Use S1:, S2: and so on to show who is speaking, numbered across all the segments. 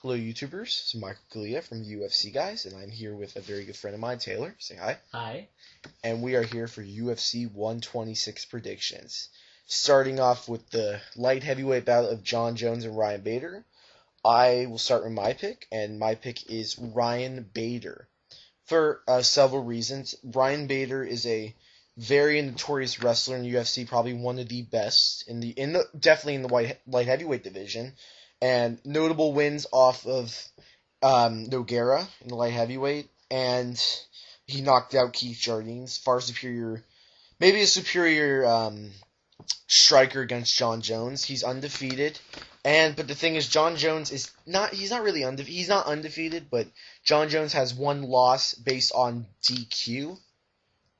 S1: Hello, YouTubers. This is Michael Kalia from the UFC Guys, and I'm here with a very good friend of mine, Taylor. Say hi.
S2: Hi.
S1: And we are here for UFC 126 predictions. Starting off with the light heavyweight battle of Jon Jones and Ryan Bader. I will start with my pick, and my pick is Ryan Bader. For several reasons. Ryan Bader is a very notorious wrestler in UFC, probably one of the best definitely in the light heavyweight division, and notable wins off of Nogueira in the light heavyweight, and he knocked out Keith Jardines, far superior, maybe a superior striker against Jon Jones. He's undefeated, but the thing is, Jon Jones is not. He's not really undefeated. He's not undefeated, but Jon Jones has one loss based on DQ,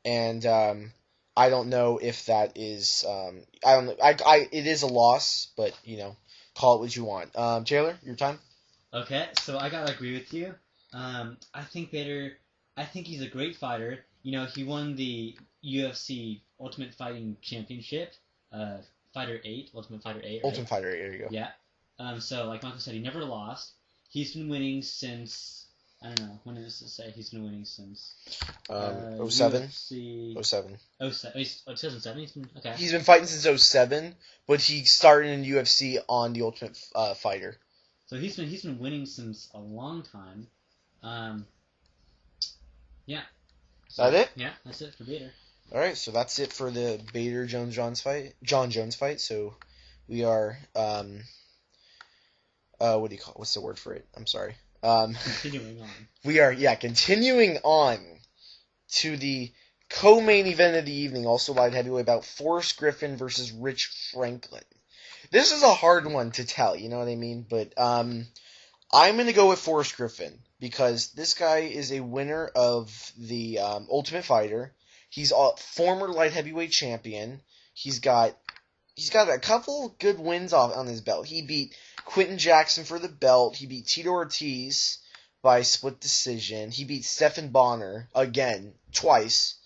S1: and I don't know if that is. I don't know. It is a loss, but call it what you want. Taylor, your time.
S2: Okay, so I gotta agree with you. I think Bader. I think he's a great fighter. He won the UFC Ultimate Fighting Championship. Fighter 8, Ultimate Fighter 8, right?
S1: Ultimate Fighter 8, there you go.
S2: Yeah. So like Michael said, he never lost. He's been winning since, I don't know, when does it say he's been winning since?
S1: 07?
S2: UFC...
S1: 07.
S2: 2007? Okay.
S1: He's been fighting since 07, but he started in UFC on the Ultimate Fighter.
S2: So he's been winning since a long time. Yeah.
S1: So, that it?
S2: Yeah, that's it for Bader.
S1: All right, so that's it for the Bader Jon Jones fight. So we are what's the word for it? I'm sorry.
S2: Continuing on.
S1: We are continuing on to the co-main event of the evening, also light heavyweight bout, Forrest Griffin versus Rich Franklin. This is a hard one to tell, you know what I mean? But I'm gonna go with Forrest Griffin because this guy is a winner of the Ultimate Fighter. He's a former light heavyweight champion. He's got a couple good wins on his belt. He beat Quentin Jackson for the belt. He beat Tito Ortiz by split decision. He beat Stephan Bonner again twice,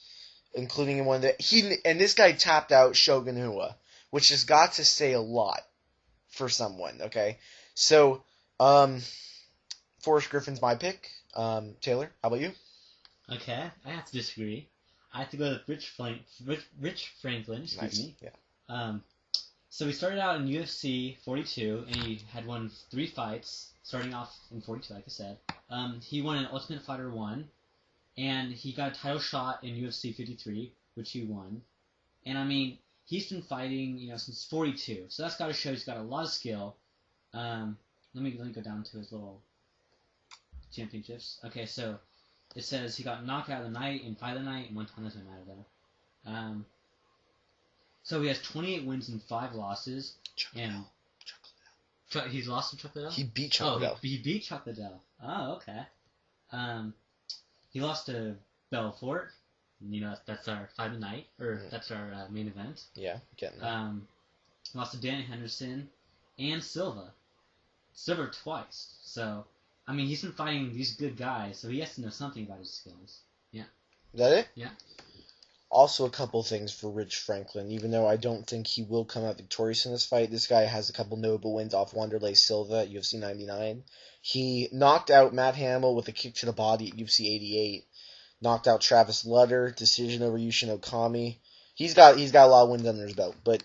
S1: including in one that and this guy tapped out Shogun Rua, which has got to say a lot for someone. Okay, so Forrest Griffin's my pick. Taylor, how about you?
S2: Okay, I have to disagree. I have to go with Rich Franklin. Excuse me.
S1: Yeah.
S2: So he started out in UFC 42, and he had won 3 fights, starting off in 42, like I said. He won an Ultimate Fighter 1, and he got a title shot in UFC 53, which he won. And I mean, he's been fighting, since 42, so that's got to show he's got a lot of skill. Let me go down to his little championships. Okay, so it says he got knocked out of the night in Fight of the Night, and one time doesn't matter though. So he has 28 wins and 5 losses. And he's lost to Chuck Liddell?
S1: He beat Chuck Liddell.
S2: He beat Chuck Liddell. Oh, okay. He lost to Belfort. That's our Fight of the Night, or that's our main event.
S1: Yeah, getting that.
S2: He lost to Danny Henderson and Silva. Silva twice. So, I mean, he's been fighting these good guys, so he has to know something about his skills. Yeah.
S1: Is that it?
S2: Yeah.
S1: Also, a couple things for Rich Franklin. Even though I don't think he will come out victorious in this fight, this guy has a couple notable wins off Wanderlei Silva at UFC 99. He knocked out Matt Hamill with a kick to the body at UFC 88. Knocked out Travis Lutter, decision over Yushin Okami. He's got a lot of wins under his belt, but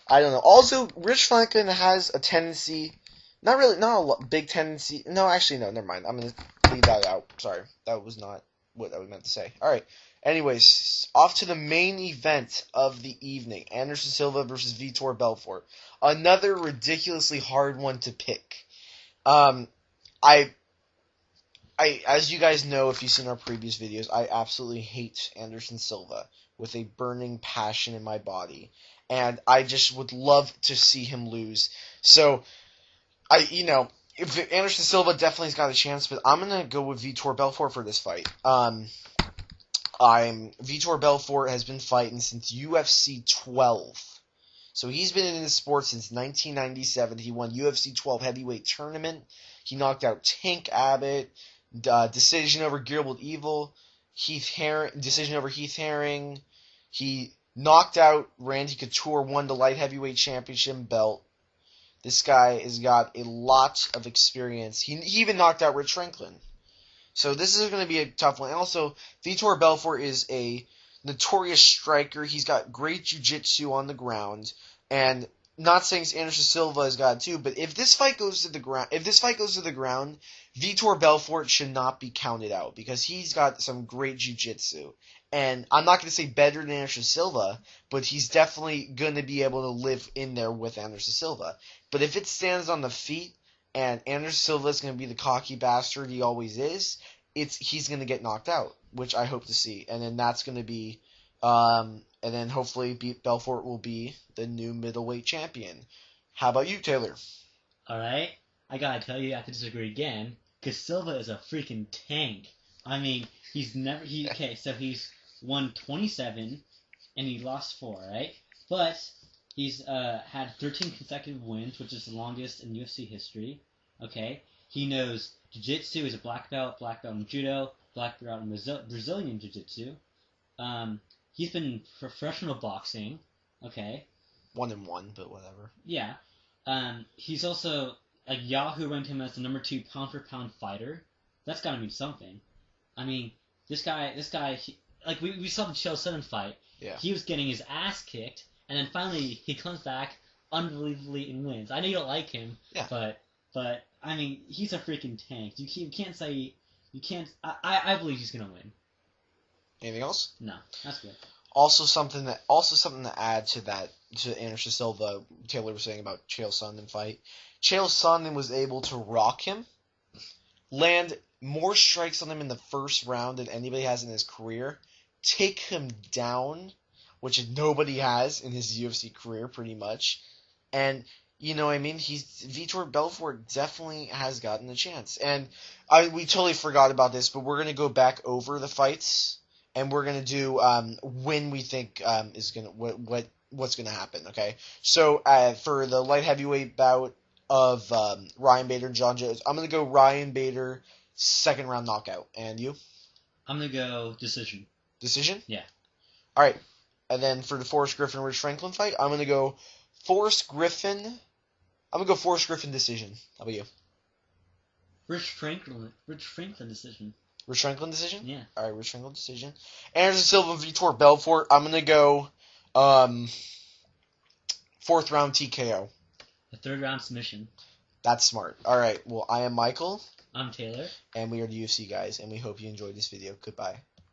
S1: I don't know. Also, Rich Franklin has a tendency, not a big tendency. No, actually, no, never mind. I'm gonna leave that out. Sorry, that was not what I meant to say. All right. Anyways, off to the main event of the evening: Anderson Silva versus Vitor Belfort. Another ridiculously hard one to pick. As you guys know, if you've seen our previous videos, I absolutely hate Anderson Silva with a burning passion in my body, and I just would love to see him lose. So, if Anderson Silva definitely's got a chance, but I'm gonna go with Vitor Belfort for this fight. Vitor Belfort has been fighting since UFC 12. So he's been in the sport since 1997. He won UFC 12 heavyweight tournament. He knocked out Tank Abbott, decision over Gilbert Evil, decision over Heath Herring. He knocked out Randy Couture, won the light heavyweight championship belt. This guy has got a lot of experience. He even knocked out Rich Franklin. So this is going to be a tough one. And also, Vitor Belfort is a notorious striker. He's got great jiu-jitsu on the ground. And not saying Anderson Silva has got it too, but if this fight goes to the ground, Vitor Belfort should not be counted out because he's got some great jiu-jitsu. And I'm not going to say better than Anderson Silva, but he's definitely going to be able to live in there with Anderson Silva. But if it stands on the feet, and Anderson Silva is going to be the cocky bastard he always is, he's going to get knocked out, which I hope to see. And then that's going to be, and then hopefully Belfort will be the new middleweight champion. How about you, Taylor?
S2: All right, I gotta tell you, I have to disagree again because Silva is a freaking tank. I mean, he's won 27 and he lost 4, right? But he's had 13 consecutive wins, which is the longest in UFC history. Okay, he knows jiu-jitsu. He's a black belt in judo, black belt in Brazilian jiu-jitsu. He's been in professional boxing. Okay.
S1: 1-1, but whatever.
S2: Yeah. He's also Yahoo ranked him as the number 2 pound for pound fighter. That's gotta mean something. I mean, this guy, we saw the Chael Sonnen fight.
S1: Yeah.
S2: He was getting his ass kicked, and then finally he comes back unbelievably and wins. I know you don't like him,
S1: yeah.
S2: but I mean, he's a freaking tank. You can't say you can't. I believe he's gonna win.
S1: Anything else?
S2: No, that's good.
S1: Also something to add to Anderson Silva. Taylor was saying about Chael Sonnen fight. Chael Sonnen was able to rock him, land more strikes on him in the first round than anybody has in his career, take him down, which nobody has in his UFC career, pretty much. And you know what I mean? Vitor Belfort definitely has gotten a chance. And we totally forgot about this, but we're gonna go back over the fights, and we're gonna do when we think is gonna what's gonna happen. Okay, so for the light heavyweight bout of Ryan Bader and John Jones, I'm gonna go Ryan Bader 2nd round knockout. And you?
S2: I'm gonna go decision.
S1: Decision?
S2: Yeah.
S1: All right. And then for the Forrest Griffin Rich Franklin fight, I'm gonna go Forrest Griffin. I'm gonna go Forrest Griffin decision. How about you?
S2: Rich Franklin decision.
S1: Rich Franklin decision?
S2: Yeah.
S1: All right, Rich Franklin decision. Anderson Silva, Vitor Belfort. I'm gonna go 4th round TKO.
S2: A 3rd round submission.
S1: That's smart. All right. Well, I am Michael.
S2: I'm Taylor.
S1: And we are the UFC guys, and we hope you enjoyed this video. Goodbye.